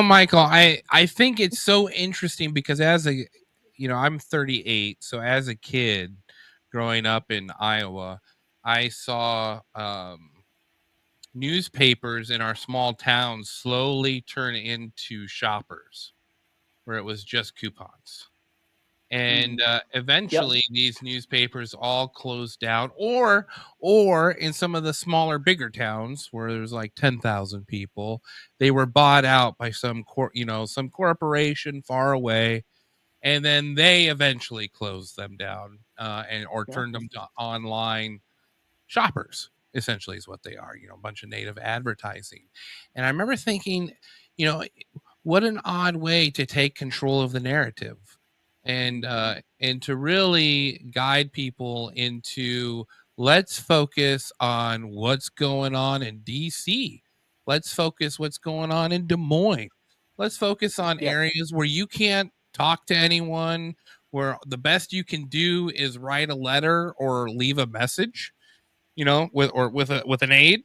Michael, I think it's so interesting because I'm 38. So as a kid growing up in Iowa, I saw newspapers in our small towns slowly turn into shoppers where it was just coupons. And Yep. eventually these newspapers all closed down, or in some of the smaller bigger towns where there's like 10,000 people, they were bought out by some corporation far away, and then they eventually closed them down, and or Yeah. turned them to online shoppers. Essentially is what they are, a bunch of native advertising. And I remember thinking, you know what an odd way to take control of the narrative, and to really guide people into, let's focus on what's going on in DC, let's focus what's going on in Des Moines, let's focus on Yeah. areas where you can't talk to anyone, where the best you can do is write a letter or leave a message, with an aide.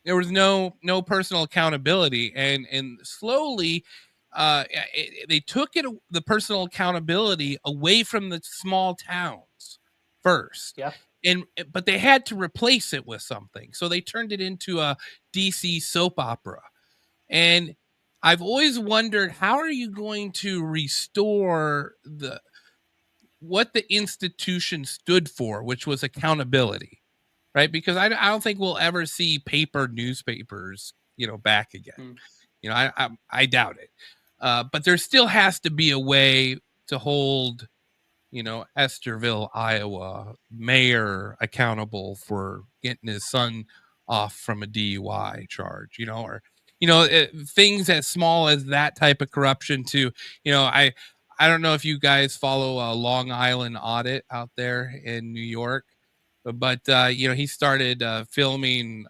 There was no personal accountability, and slowly they took the personal accountability away from the small towns first, Yeah. and but they had to replace it with something, so they turned it into a DC soap opera. And I've always wondered, how are you going to restore the what the institution stood for, which was accountability, right? Because I don't think we'll ever see paper newspapers, back again. Mm. I doubt it. But there still has to be a way to hold, Esterville, Iowa mayor accountable for getting his son off from a DUI charge, or things as small as that type of corruption too. I don't know if you guys follow Long Island Audit out there in New York, but he started filming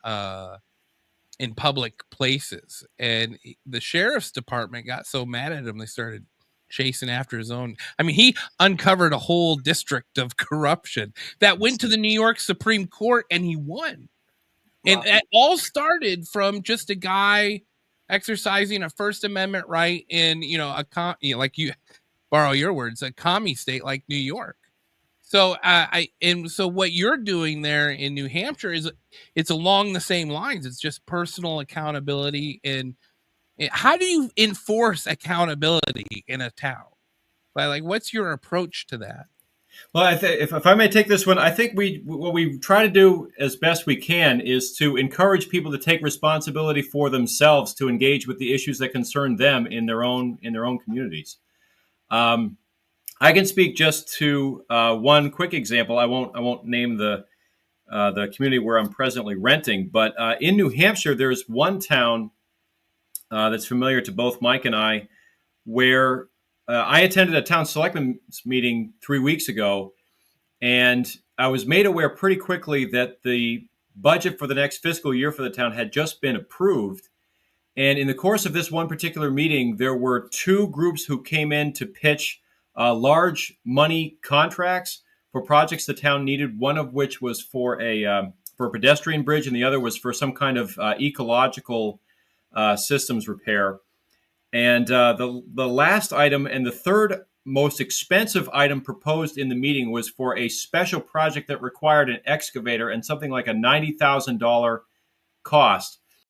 in public places, and the sheriff's department got so mad at him they started chasing after his own. I mean, he uncovered a whole district of corruption that went to the New York Supreme Court, and he won. And Wow. it all started from just a guy exercising a First Amendment right in, like you borrow your words, a commie state like New York. So so what you're doing there in New Hampshire is, it's along the same lines. It's just personal accountability. And how do you enforce accountability in a town? Like, what's your approach to that? Well, if I may take this one, I think what we try to do as best we can is to encourage people to take responsibility for themselves to engage with the issues that concern them in their own communities. I can speak just to one quick example. I won't name the community where I'm presently renting, but in New Hampshire, there's one town that's familiar to both Mike and I, where I attended a town selectmen meeting 3 weeks ago, and I was made aware pretty quickly that the budget for the next fiscal year for the town had just been approved. And in the course of this one particular meeting, there were two groups who came in to pitch large money contracts for projects the town needed. One of which was for a pedestrian bridge, and the other was for some kind of ecological systems repair. And the last item and the third most expensive item proposed in the meeting was for a special project that required an excavator and something like a $90,000 cost.